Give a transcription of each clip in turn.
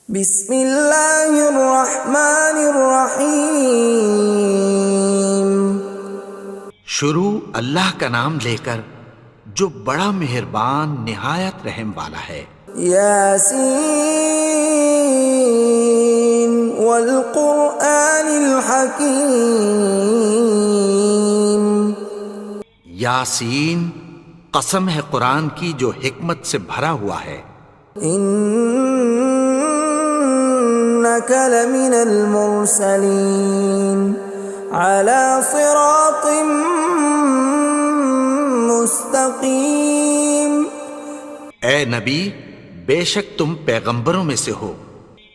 بسم اللہ الرحمن الرحیم۔ شروع اللہ کا نام لے کر جو بڑا مہربان نہایت رحم والا ہے۔ یاسین والقرآن الحکیم۔ یاسین، قسم ہے قرآن کی جو حکمت سے بھرا ہوا ہے۔ انک لمن المرسلین علی صراط مستقیم۔ اے نبی، بے شک تم پیغمبروں میں سے ہو،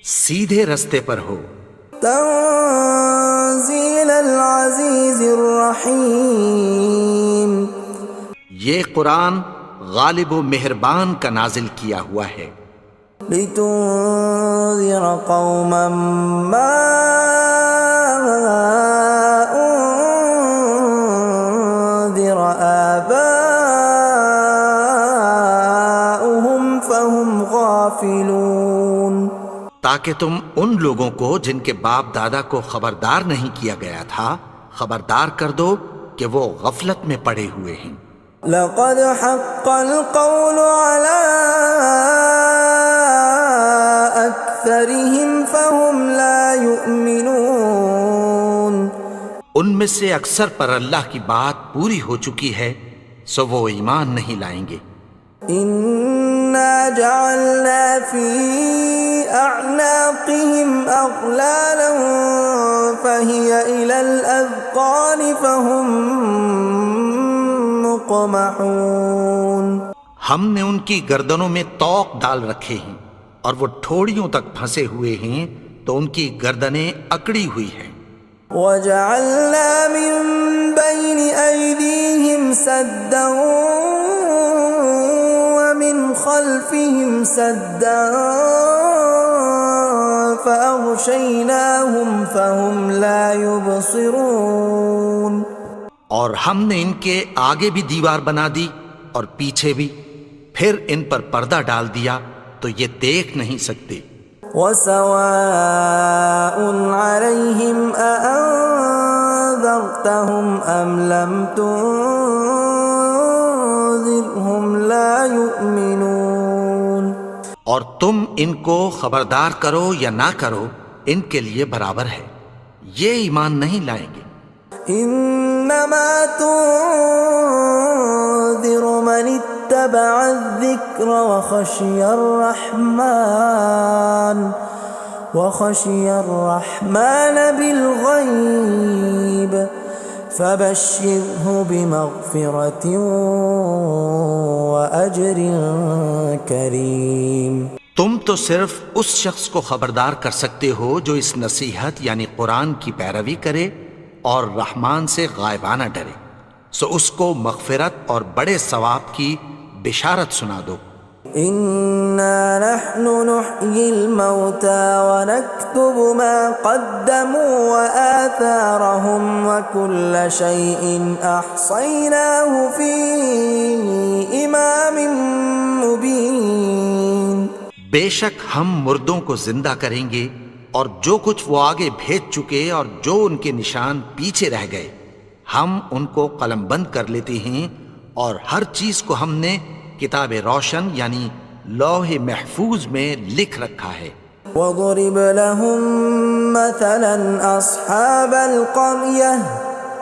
سیدھے رستے پر ہو۔ تنزیل العزیز الرحیم۔ یہ قرآن غالب و مہربان کا نازل کیا ہوا ہے۔ لتنذر قوما ما انذر آباؤهم فهم غافلون۔ تاکہ تم ان لوگوں کو جن کے باپ دادا کو خبردار نہیں کیا گیا تھا خبردار کر دو کہ وہ غفلت میں پڑے ہوئے ہیں۔ لقد حق القول على أكثرهم فهم لا يؤمنون۔ ان میں سے اکثر پر اللہ کی بات پوری ہو چکی ہے سو وہ ایمان نہیں لائیں گے۔ إنا جعلنا في أعناقهم أغلالا فهي إلى الأذقان فهم مقمحون۔ ہم نے ان کی گردنوں میں طوق ڈال رکھے ہیں اور وہ ٹھوڑیوں تک پھنسے ہوئے ہیں تو ان کی گردنیں اکڑی ہوئی ہیں۔ وَجَعَلْنَا مِن بَيْنِ أَيْدِيهِمْ سَدًّا وَمِنْ خَلْفِهِمْ سَدًّا فَأَغْشَيْنَاهُمْ فَهُمْ لَا يُبْصِرُونَ۔ اور ہم نے ان کے آگے بھی دیوار بنا دی اور پیچھے بھی، پھر ان پر پردہ ڈال دیا تو یہ دیکھ نہیں سکتے۔ وَسَوَاءٌ عَلَيْهِمْ أَأَنذَرْتَهُمْ أَمْ لَمْ تُنذِرْهُمْ لَا يُؤْمِنُونَ۔ اور تم ان کو خبردار کرو یا نہ کرو ان کے لیے برابر ہے، یہ ایمان نہیں لائیں گے۔ انما تنذر من اتبع الذکر وخشی الرحمن بالغیب فبشرہ بمغفرۃ واجر کریم۔ تم تو صرف اس شخص کو خبردار کر سکتے ہو جو اس نصیحت یعنی قرآن کی پیروی کرے اور رحمان سے غائبانہ ڈرے، سو اس کو مغفرت اور بڑے ثواب کی بشارت سنا دو۔ اِنَّا نَحْنُ نُحْيِي الْمَوْتَى وَنَكْتُبُ مَا قَدَّمُوا وَآثَارَهُمْ وَكُلَّ شَيْءٍ أَحْصَيْنَاهُ فِي إِمَامٍ مُبِينٍ۔ بے شک ہم مردوں کو زندہ کریں گے اور جو کچھ وہ آگے بھیج چکے اور جو ان کے نشان پیچھے رہ گئے ہم ان کو قلم بند کر لیتے ہیں، اور ہر چیز کو ہم نے کتاب روشن یعنی لوح محفوظ میں لکھ رکھا ہے۔ وَضُرِبْ لَهُم مَّثَلًا أَصْحَابَ الْقَرْيَةِ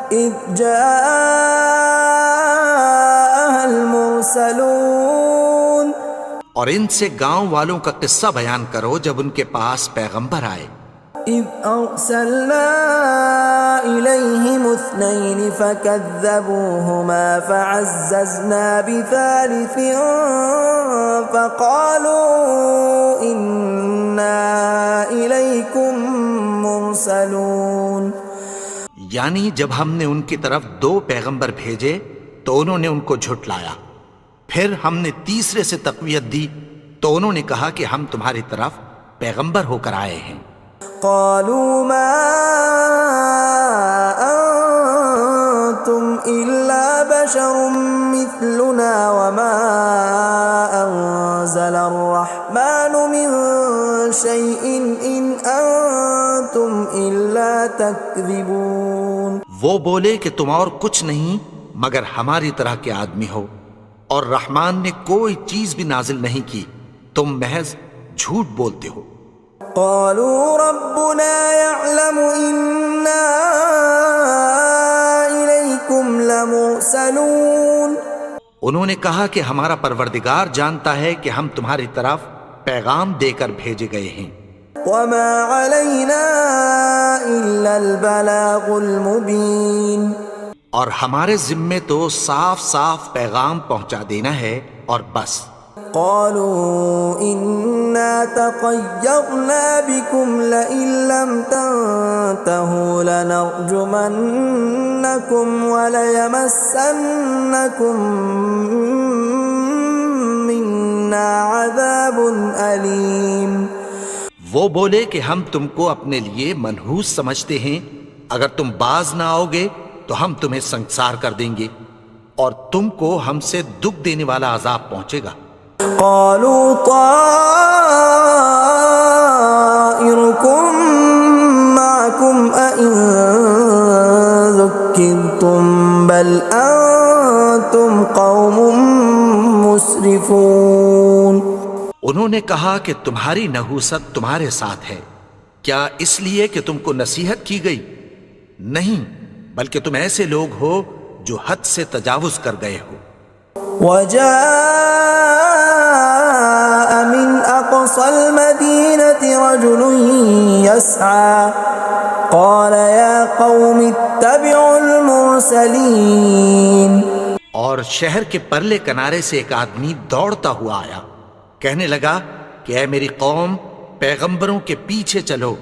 إِذْ جَاءَهَا الْمُرْسَلُونَ۔ اور ان سے گاؤں والوں کا قصہ بیان کرو جب ان کے پاس پیغمبر آئے۔ إِذْ أَرْسَلْنَا إِلَيْهِمُ اثْنَيْنِ فَكَذَّبُوهُمَا فَعَزَّزْنَا بِثَالِثٍ فَقَالُوا إِنَّا إِلَيْكُمْ مُرْسَلُونَ۔ یعنی جب ہم نے ان کی طرف دو پیغمبر بھیجے تو انہوں نے ان کو جھٹلایا، پھر ہم نے تیسرے سے تقویت دی تو انہوں نے کہا کہ ہم تمہاری طرف پیغمبر ہو کر آئے ہیں۔ قالوا ما أنتم إلا بشر مثلنا وما أنزل الرحمن من شيء إن أنتم إلا تكذبون. وہ بولے کہ تم اور کچھ نہیں مگر ہماری طرح کے آدمی ہو، اور رحمان نے کوئی چیز بھی نازل نہیں کی، تم محض جھوٹ بولتے ہو. قالوا ربنا يعلم إنا إليكم لمرسلون. انہوں نے کہا کہ ہمارا پروردگار جانتا ہے کہ ہم تمہاری طرف پیغام دے کر بھیجے گئے ہیں. وما علينا إلا البلاغ المبين. اور ہمارے ذمے تو صاف صاف پیغام پہنچا دینا ہے اور بس. قالوا إنا تطيرنا بكم لئن لم تنتهوا لنرجمنكم وليمسنكم منا عذاب أليم. وہ بولے کہ ہم تم کو اپنے لیے منحوس سمجھتے ہیں، اگر تم باز نہ آؤ گے تو ہم تمہیں سنسار کر دیں گے اور تم کو ہم سے دکھ دینے والا عذاب پہنچے گا. قالوا طائركم معكم أئن ذكرتم بل أنتم قوم مسرفون. انہوں نے کہا کہ تمہاری نحوست تمہارے ساتھ ہے، کیا اس لیے کہ تم کو نصیحت کی گئی؟ نہیں، بلکہ تم ایسے لوگ ہو جو حد سے تجاوز کر گئے ہو. وجاء من أقصى المدينة رجل يسعى قال يا قوم اتبعوا المرسلين. اور شہر کے پرلے کنارے سے ایک آدمی دوڑتا ہوا آیا، کہنے لگا کہ اے میری قوم، پیغمبروں کے پیچھے چلو.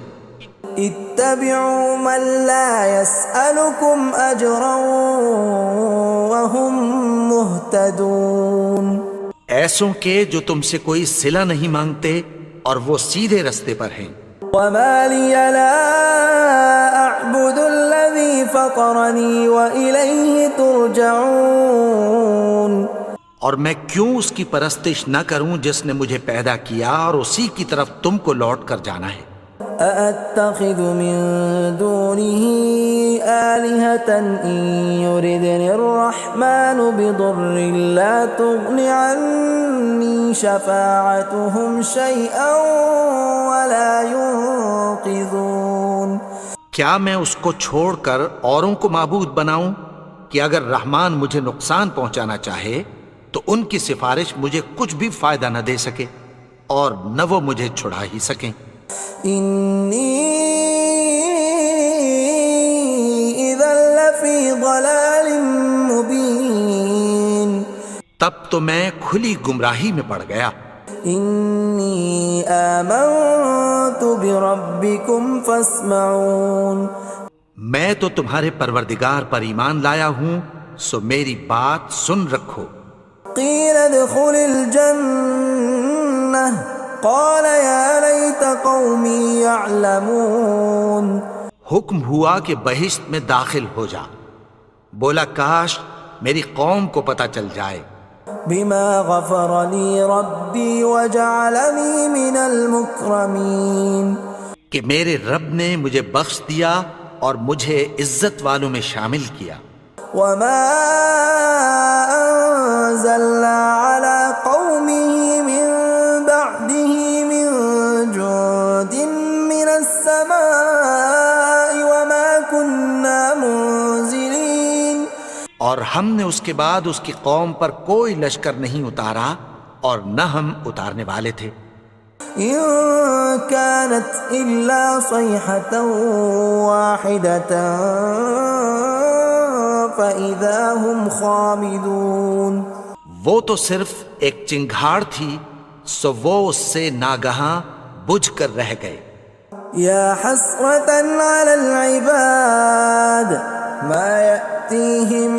اتبعوا من لا يسألكم أجرا وهم مهتدون. ایسوں کے جو تم سے کوئی صلہ نہیں مانگتے اور وہ سیدھے رستے پر ہیں. وما لي لا أعبد الذي فطرني وإليه ترجعون. اور میں کیوں اس کی پرستش نہ کروں جس نے مجھے پیدا کیا اور اسی کی طرف تم کو لوٹ کر جانا ہے. أأتخذ من دونه آلهة إن يردني الرحمن بضر لا تغن عني شفاعتهم شيئا ولا ينقذون. کیا میں اس کو چھوڑ کر اوروں کو معبود بناؤں کہ اگر رحمان مجھے نقصان پہنچانا چاہے تو ان کی سفارش مجھے کچھ بھی فائدہ نہ دے سکے اور نہ وہ مجھے چھڑا ہی سکیں. إني إذا لفي ضلال مبين. تب تو میں کھلی گمراہی میں پڑ گیا. إني آمنت بربكم فاسمعون. میں تو تمہارے پروردگار پر ایمان لایا ہوں، سو میری بات سن رکھو. قيل ادخل الجنة قال يا ليت قومي يعلمون. حکم ہوا کہ بہشت میں داخل ہو جا. بولا کاش میری قوم کو پتہ چل جائے. بما غفر لي ربي وجعلني من المكرمين. کہ میرے رب نے مجھے بخش دیا اور مجھے عزت والوں میں شامل کیا. وما أنزلنا على قومه من بعده من جند من السماء وما كنا منزلين. اور ہم نے اس کے بعد اس کی قوم پر کوئی لشکر نہیں اتارا اور نہ ہم اتارنے والے تھے. إن كانت إلا صيحة واحدة فإذا هم خامدون. وہ تو صرف ایک چنگھاڑ تھی، سو وہ اس سے ناگہاں بجھ کر رہ گئے. يا حسرة على العباد ما يأتيهم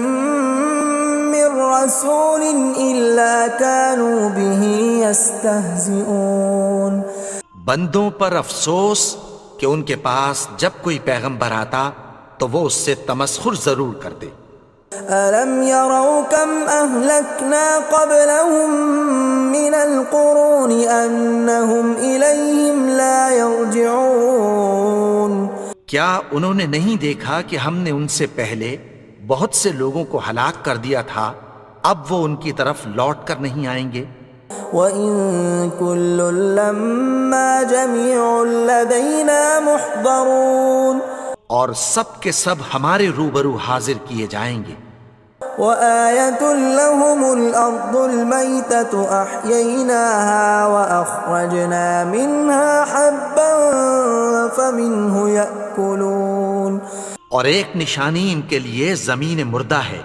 من رسول إلا كانوا به يستهزئون. بندوں پر افسوس کہ ان کے پاس جب کوئی پیغمبر آتا تو وہ اس سے تمسخر ضرور کرتے. ألم يروا كم أهلكنا قبلهم من القرون أنهم إليهم لا يرجعون کیا انہوں نے نہیں دیکھا کہ ہم نے ان سے پہلے بہت سے لوگوں کو ہلاک کر دیا تھا، اب وہ ان کی طرف لوٹ کر نہیں آئیں گے؟ وَإِن كُلٌّ لَّمَّا جَمِيعٌ لَّدَيْنَا مُحْضَرُونَ اور سب کے سب ہمارے روبرو حاضر کیے جائیں گے۔ وَآيَةٌ لَّهُمُ الْأَرْضُ الْمَيْتَةُ أَحْيَيْنَاهَا وَأَخْرَجْنَا مِنْهَا حَبًّا فَمِنْهُ يَأْكُلُونَ اور ایک نشانی ان کے لیے زمین مردہ ہے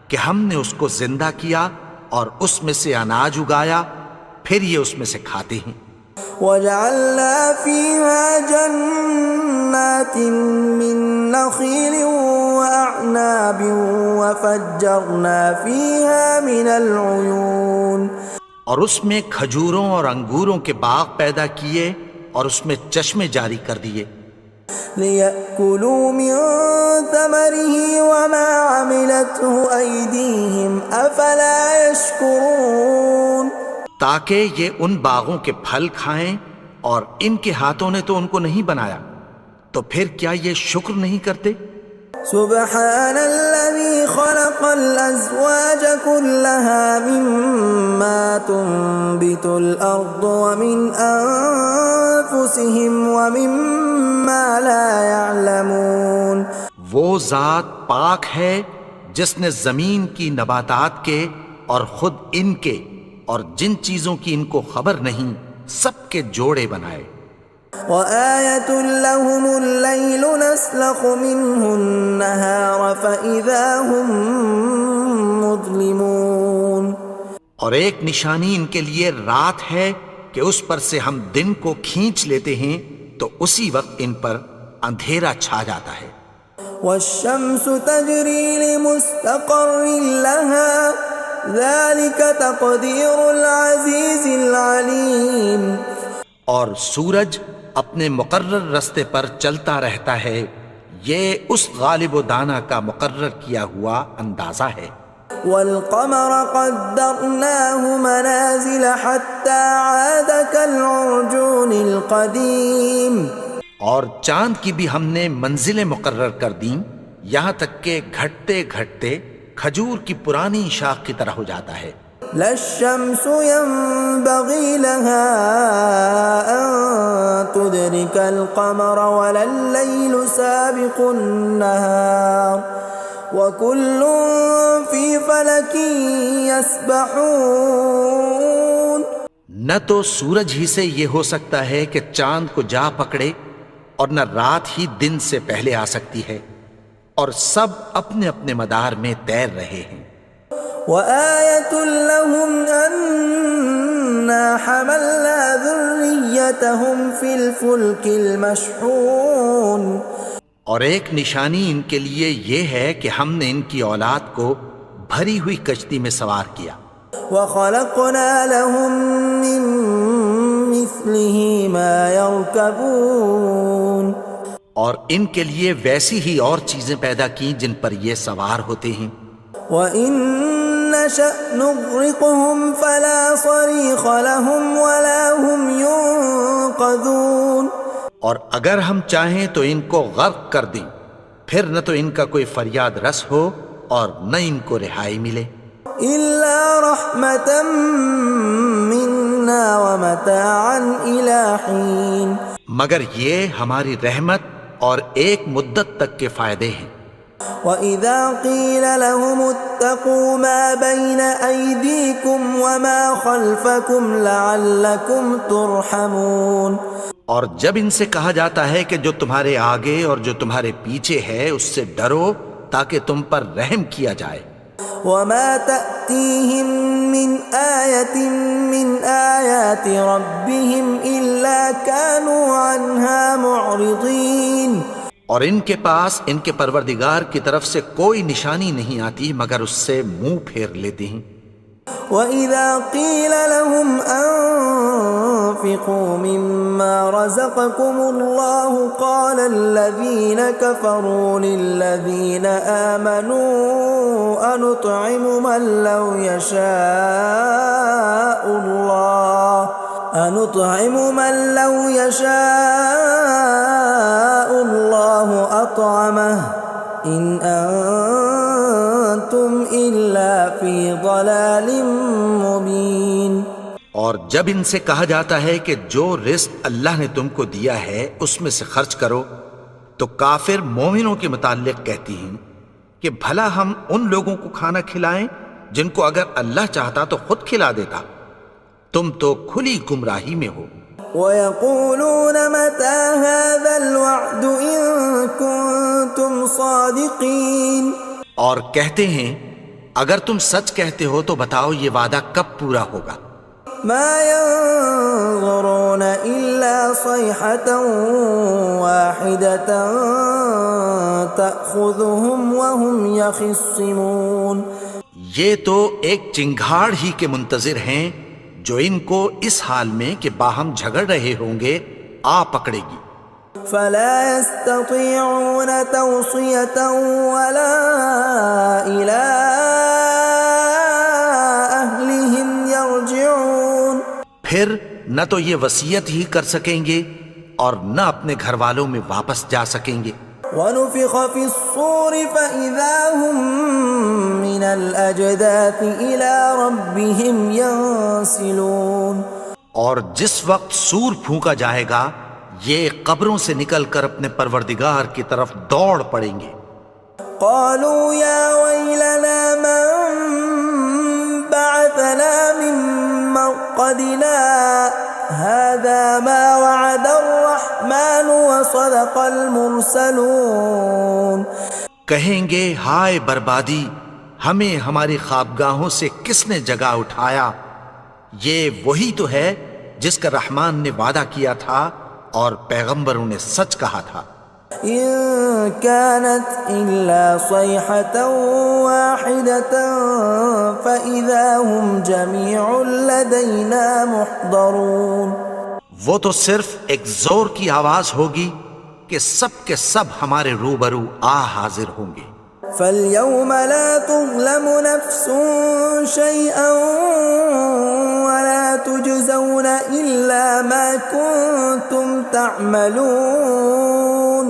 کہ ہم نے اس کو زندہ کیا اور اس میں سے اناج اگایا، پھر یہ اس میں سے کھاتے ہیں۔ وَجَعَلْنَا فِيهَا جَنَّاتٍ مِّن نَّخِيلٍ وَأَعْنَابٍ وَفَجَّرْنَا فِيهَا مِنَ الْعُيُونِ اور اس میں کھجوروں اور انگوروں کے باغ پیدا کیے اور اس میں چشمے جاری کر دیے، لِيَأْكُلُوا مِن ثَمَرِهِ وَمَا عَمِلَتْهُ أَيْدِيهِمْ أَفَلَا يَشْكُرُونَ تاکہ یہ ان باغوں کے پھل کھائیں، اور ان کے ہاتھوں نے تو ان کو نہیں بنایا، تو پھر کیا یہ شکر نہیں کرتے؟ سبحان الذي خلق الأزواج كلها مما تنبت الأرض ومن أنفسهم ومما لا يعلمون وہ ذات پاک ہے جس نے زمین کی نباتات کے اور خود ان کے اور جن چیزوں کی ان کو خبر نہیں سب کے جوڑے بنائے۔ وَآيَةٌ لَّهُمُ اللَّيْلُ نَسْلَخُ مِنْهُ النَّهَارَ فَإِذَا هُم مُظْلِمُونَ اور ایک نشانی ان کے لیے رات ہے کہ اس پر سے ہم دن کو کھینچ لیتے ہیں تو اسی وقت ان پر اندھیرا چھا جاتا ہے۔ وَالشَّمْسُ تَجْرِي لِمُسْتَقَرٍّ لَّهَا ذَلِكَ تَقْدِيرُ الْعَزِيزِ الْعَلِيمِ اور سورج اپنے مقرر رستے پر چلتا رہتا ہے، یہ اس غالب و دانا کا مقرر کیا ہوا اندازہ ہے۔ وَالْقَمَرَ قَدَّرْنَاهُ مَنَازِلَ حَتَّى عَادَ كَالْعُرْجُونِ الْقَدِيمِ اور چاند کی بھی ہم نے منزلیں مقرر کر دیں، یہاں تک کہ گھٹتے گھٹتے کھجور کی پرانی شاخ کی طرح ہو جاتا ہے۔ لا الشمس ينبغي لها أن تدرك القمر ولا الليل سابق النهار وكل في فلك يسبحون نہ تو سورج ہی سے یہ ہو سکتا ہے کہ چاند کو جا پکڑے، اور نہ رات ہی دن سے پہلے آ سکتی ہے، اور سب اپنے اپنے مدار میں تیر رہے ہیں۔ وَآيَةٌ لَّهُمْ أَنَّا حَمَلْنَا ذُرِّيَّتَهُمْ فِي الْفُلْكِ الْمَشْحُونِ اور ایک نشانی ان کے لیے یہ ہے کہ ہم نے ان کی اولاد کو بھری ہوئی کشتی میں سوار کیا۔ وَخَلَقْنَا لَهُم مِّن مِّثْلِهِ مَا يَرْكَبُونَ اور ان کے لیے ویسی ہی اور چیزیں پیدا کی جن پر یہ سوار ہوتے ہیں۔ وَإِن نَّشَأْ نُغْرِقْهُمْ فَلَا صَرِيخَ لَهُمْ وَلَا هُمْ يُنقَذُونَ اور اگر ہم چاہیں تو ان کو غرق کر دیں، پھر نہ تو ان کا کوئی فریاد رس ہو اور نہ ان کو رہائی ملے۔ إِلَّا رَحْمَةً مِّنَّا وَمَتَاعًا إِلَىٰ حِينٍ مگر یہ ہماری رحمت اور ایک مدت تک کے فائدے ہیں۔ وَإِذَا قِيلَ لَهُمُ اتَّقُوا مَا بَيْنَ أَيْدِيكُمْ وَمَا خَلْفَكُمْ لَعَلَّكُمْ تُرْحَمُونَ اور جب ان سے کہا جاتا ہے کہ جو تمہارے آگے اور جو تمہارے پیچھے ہے اس سے ڈرو تاکہ تم پر رحم کیا جائے۔ وَمَا تَأْتِيهِم مِّنْ آيَةٍ مِّنْ آيَاتِ رَبِّهِمْ إِلَّا كَانُوا عَنْهَا مُعْرِضِينَ اور ان کے پاس ان کے پروردگار کی طرف سے کوئی نشانی نہیں آتی مگر اس سے منہ پھیر لیتے ہیں۔ وَإِذَا قِيلَ لَهُمْ وأنفقوا مما رزقكم الله قال الذين كفروا للذين آمنوا أنطعم من لو يشاء الله أطعمه إن أنتم إلا في ضلال مبين۔ اور جب ان سے کہا جاتا ہے کہ جو رزق اللہ نے تم کو دیا ہے اس میں سے خرچ کرو، تو کافر مومنوں کے متعلق کہتی ہیں کہ بھلا ہم ان لوگوں کو کھانا کھلائیں جن کو اگر اللہ چاہتا تو خود کھلا دیتا، تم تو کھلی گمراہی میں ہو۔ وَيَقُولُونَ مَتَى هَذَا الْوَعْدُ إِن كُنتُمْ صَادِقِينَ، اور کہتے ہیں اگر تم سچ کہتے ہو تو بتاؤ یہ وعدہ کب پورا ہوگا۔ مَا يَنظُرُونَ إِلَّا صَيْحَةً وَاحِدَةً تَأْخُذُهُمْ وَهُمْ يَخِصِّمُونَ، یہ تو ایک چنگھاڑ ہی کے منتظر ہیں جو ان کو اس حال میں کہ باہم جھگڑ رہے ہوں گے آ پکڑے گی۔ فَلَا يَسْتَطِيعُونَ تَوْصِيَةً وَلَا إِلَىٰ أَهْلِهِمْ يَرْجِعُونَ، پھر نہ تو یہ وصیت ہی کر سکیں گے اور نہ اپنے گھر والوں میں واپس جا سکیں گے۔ وَنُفِخَ فِي الصُّورِ فَإِذَا هُم مِّنَ الْأَجْدَاثِ إِلَىٰ رَبِّهِمْ يَنسِلُونَ، اور جس وقت سور پھونکا جائے گا یہ قبروں سے نکل کر اپنے پروردگار کی طرف دوڑ پڑیں گے۔ قالوا يا ويلنا من بعثنا من مرقدنا هذا ما وعد الرحمن وصدق المرسلون، کہیں گے ہائے بربادی، ہمیں ہماری خوابگاہوں سے کس نے جگا اٹھایا، یہ وہی تو ہے جس کا رحمان نے وعدہ کیا تھا اور پیغمبروں نے سچ کہا تھا۔ إن كانت إلا صيحة واحدة فإذا هم جميع لدينا محضرون، وہ تو صرف ایک زور کی آواز ہوگی کہ سب کے سب ہمارے روبرو آ حاضر ہوں گے۔ فاليوم لا تظلم نفس شيئا ولا تجزون إلا ما كنتم تعملون،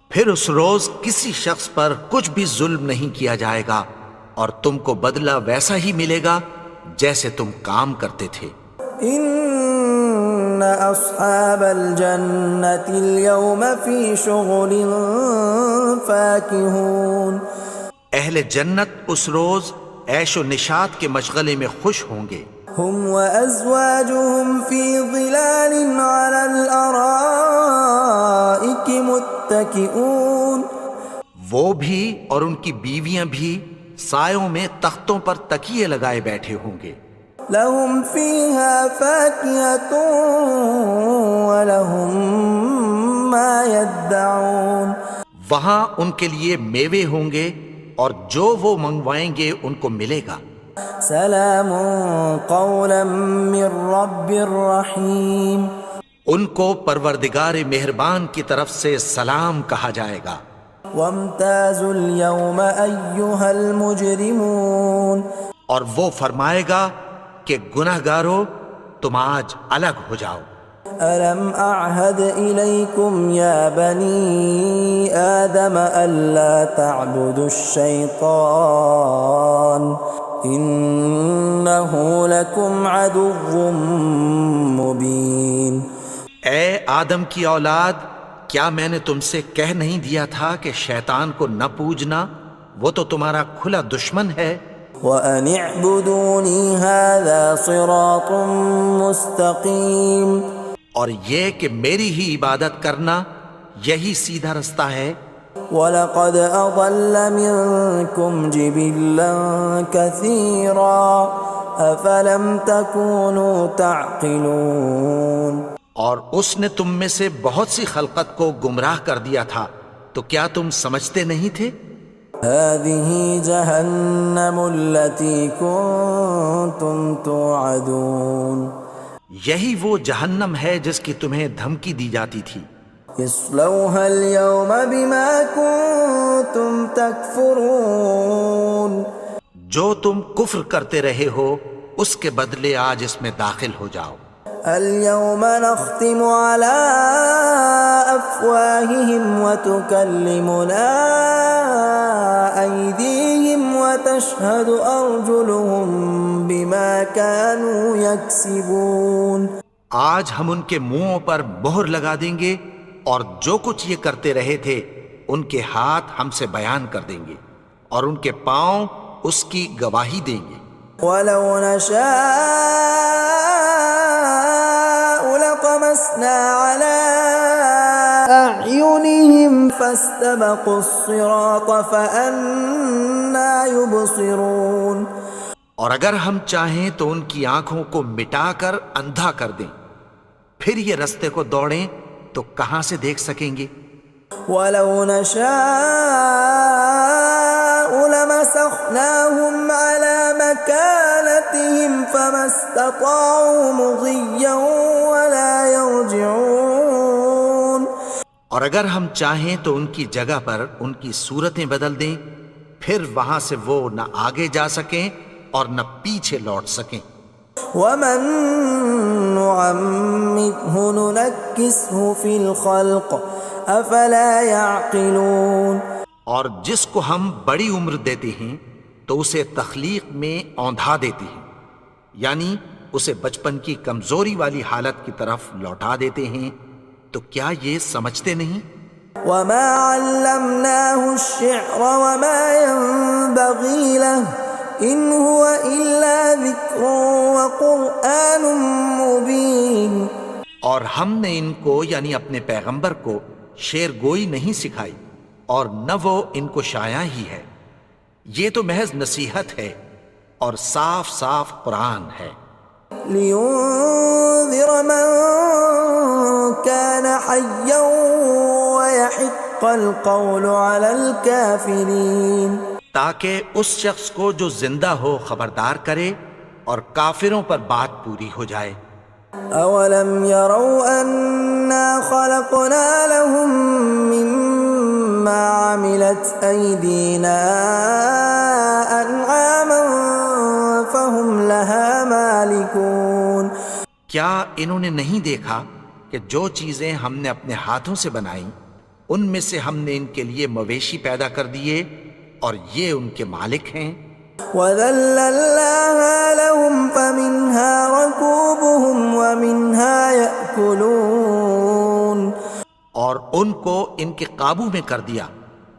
پھر اس روز کسی شخص پر کچھ بھی ظلم نہیں کیا جائے گا اور تم کو بدلہ ویسا ہی ملے گا جیسے تم کام کرتے تھے۔ ان اصحاب الجنة اليوم في شغل فاكهون، اہل جنت اس روز عیش و نشاط کے مشغلے میں خوش ہوں گے۔ هم وازواجهم في ظلال على الارائك متكئون، وہ بھی اور ان کی بیویاں بھی سایوں میں تختوں پر تکیے لگائے بیٹھے ہوں گے۔ لهم فيها فاكهة ولهم ما يدعون، وہاں ان کے لیے میوے ہوں گے اور جو وہ منگوائیں گے ان کو ملے گا۔ سلام قولا من رب رحیم، ان کو پروردگار مہربان کی طرف سے سلام کہا جائے گا۔ وامتازوا اليوم ایھا المجرمون، اور وہ فرمائے گا کہ گنہگارو تم آج الگ ہو جاؤ۔ ألم أعهد إليكم يا بني آدم ألا تعبدوا الشيطان إنه لكم عدو مبين۔ اے آدم کی اولاد، کیا میں نے تم سے کہہ نہیں دیا تھا کہ شیطان کو نہ پوجنا، وہ تو تمہارا کھلا دشمن ہے۔ وَأَنِ اعْبُدُونِي هَذَا صِرَاطٌ مُسْتَقِيمٌ، اور یہ کہ میری ہی عبادت کرنا یہی سیدھا رستہ ہے۔ وَلَقَدْ أَضَلَّ مِنْكُمْ جِبِلًّا كَثِيرًا أَفَلَمْ تَكُونُوا تَعْقِلُونَ، اور اس نے تم میں سے بہت سی خلقت کو گمراہ کر دیا تھا، تو کیا تم سمجھتے نہیں تھے؟ هَذِهِ جَهَنَّمُ الَّتِي كُنْتُمْ تُوعَدُونَ، یہی وہ جہنم ہے جس کی تمہیں دھمکی دی جاتی تھی. اصلوها اليوم بما كنتم تكفرون. جو تم کفر کرتے رہے ہو اس کے بدلے آج اس میں داخل ہو جاؤ. اليوم نختم على أفواههم وتكلمنا أيديهم وتشهد أرجلهم بما كانوا يكسبون. آج ہم ان کے منہوں پر مہر لگا دیں گے اور جو کچھ یہ کرتے رہے تھے ان کے ہاتھ ہم سے بیان کر دیں گے اور ان کے پاؤں اس کی گواہی دیں گے. ولو نشاء لطمسنا على أعينهم فاستبقوا الصراط فأنى يبصرون. اور اگر ہم چاہیں تو ان کی آنکھوں کو مٹا کر اندھا کر دیں، پھر یہ رستے کو دوڑیں تو کہاں سے دیکھ سکیں گے. ولو نشاء لمسخناهم على مكانتهم فما استطاعوا مضيا ولا يرجعون. اور اگر ہم چاہیں تو ان کی جگہ پر ان کی صورتیں بدل دیں، پھر وہاں سے وہ نہ آگے جا سکیں اور نہ پیچھے لوٹ سکیں. ومن نعمره ننكسه في الخلق افلا يعقلون. اور جس کو ہم بڑی عمر دیتے ہیں تو اسے تخلیق میں اوندھا دیتے ہیں، یعنی اسے بچپن کی کمزوری والی حالت کی طرف لوٹا دیتے ہیں. تو کیا یہ سمجھتے نہیں؟ وما علمناه الشعر وما ينبغي له ان هو الا ذکر وقرآن مبین. اور ہم نے ان کو یعنی اپنے پیغمبر کو شعر گوئی نہیں سکھائی اور نہ وہ ان کو شایع ہی ہے، یہ تو محض نصیحت ہے اور صاف صاف قرآن ہے. لینذر من كان حیا ويحق القول على الكافرین. تاکہ اس شخص کو جو زندہ ہو خبردار کرے اور کافروں پر بات پوری ہو جائے. اولم يروا انا خلقنا لهم مما عملت ايدينا انعاما فهم لها مالكون. کیا انہوں نے نہیں دیکھا کہ جو چیزیں ہم نے اپنے ہاتھوں سے بنائیں ان میں سے ہم نے ان کے لیے مویشی پیدا کر دیے اور یہ ان کے مالک ہیں. وَذَلَّلْنَاهَا لَهُمْ فَمِنْهَا رَكُوبُهُمْ وَمِنْهَا يَأْكُلُونَ. اور ان کو ان کے قابو میں کر دیا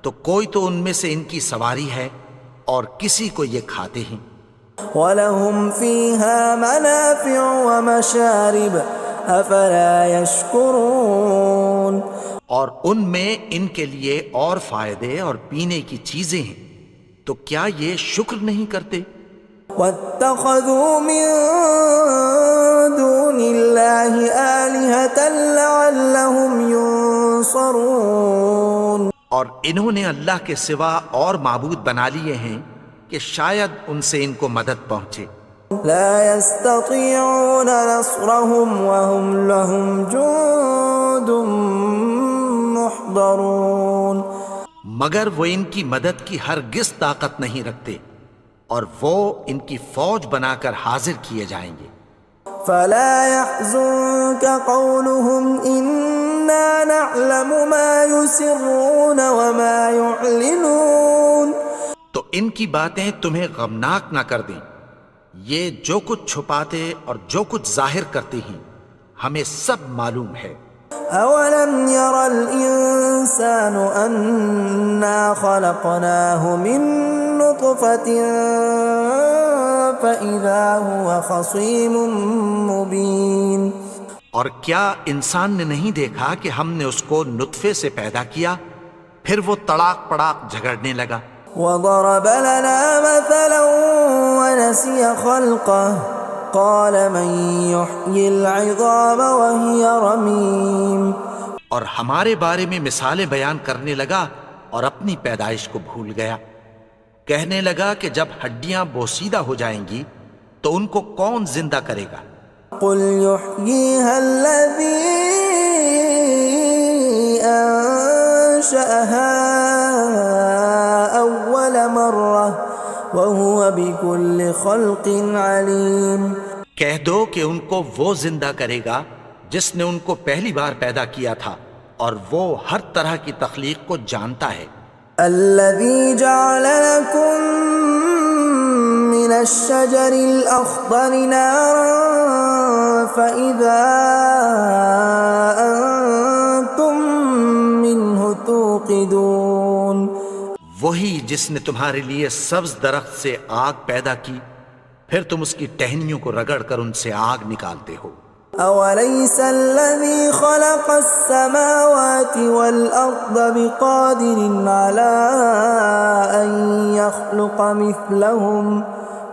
تو کوئی تو ان میں سے ان کی سواری ہے اور کسی کو یہ کھاتے ہیں. وَلَهُمْ فِيهَا مَنَافِعُ وَمَشَارِبُ أَفَلَا يَشْكُرُونَ. اور ان میں ان کے لیے اور فائدے اور پینے کی چیزیں ہیں، تو کیا یہ شکر نہیں کرتے؟ وَاتَّخَذُوا مِن دُونِ اللَّهِ آلِهَةً لَعَلَّهُمْ يُنصَرُونَ. اور انہوں نے اللہ کے سوا اور معبود بنا لیے ہیں کہ شاید ان سے ان کو مدد پہنچے. لا يستطيعون نصرهم وهم لهم جند محضرون. مگر وہ ان کی مدد کی ہرگز طاقت نہیں رکھتے اور وہ ان کی فوج بنا کر حاضر کیے جائیں گے. فلا يحزنك قولهم إنا نعلم ما يسرون وما يعلنون. تو ان کی باتیں تمہیں غمناک نہ کر دیں، یہ جو کچھ چھپاتے اور جو کچھ ظاہر کرتے ہیں ہمیں سب معلوم ہے. اولم ير الانسان انا خلقناه من نطفة فاذا هو خصيم مبين. اور کیا انسان نے نہیں دیکھا کہ ہم نے اس کو نطفے سے پیدا کیا پھر وہ تڑاک پڑاک جھگڑنے لگا. وضرب لنا مثلا ونسي خلقه قال من يحيي العظام وهي رميم. اور ہمارے بارے میں مثالیں بیان کرنے لگا اور اپنی پیدائش کو بھول گیا. کہنے لگا کہ جب ہڈیاں بوسیدہ ہو جائیں گی تو ان کو کون زندہ کرے گا قل يحييها الذي أنشأها أول مرة وهو بكل خلق عليم۔ کہہ دو کہ ان کو وہ زندہ کرے گا جس نے ان کو پہلی بار پیدا کیا تھا، اور وہ ہر طرح کی تخلیق کو جانتا ہے۔ الذي جعل لكم من الشجر الأخضر نارا فإذا أنتم منه توقدون، وہی جس نے تمہارے لیے سبز درخت سے آگ پیدا کی، پھر تم اس کی ٹہنیوں کو رگڑ کر ان سے آگ نکالتے ہو۔ أوليس الذي خلق السماوات والأرض بقادر على أن يخلق مثلهم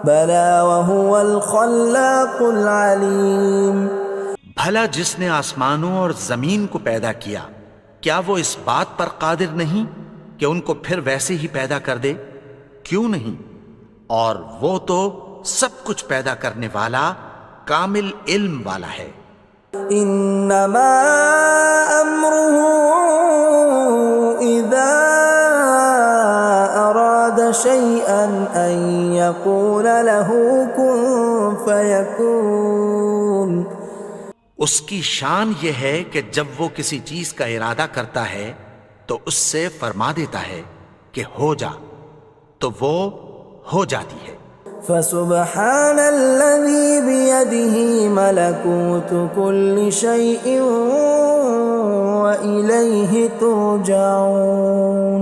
بلى وهو الخلاق العليم۔ بھلا جس نے آسمانوں اور زمین کو پیدا کیا، کیا وہ اس بات پر قادر نہیں کہ ان کو پھر ویسے ہی پیدا کر دے؟ کیوں نہیں؟ اور وہ تو سب کچھ پیدا کرنے والا، کامل علم والا ہے۔ انما امره اذا اراد شيئا ان يقول له كن فيكون۔ اس کی شان یہ ہے کہ جب وہ کسی چیز کا ارادہ کرتا ہے تو اس سے فرما دیتا ہے کہ ہو جا، تو وہ ہو جاتی ہے۔ فسبحان الذي بيده ملكوت كل شيء وإليه ترجعون۔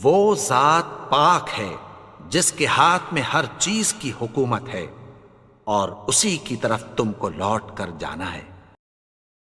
وہ ذات پاک ہے جس کے ہاتھ میں ہر چیز کی حکومت ہے، اور اسی کی طرف تم کو لوٹ کر جانا ہے۔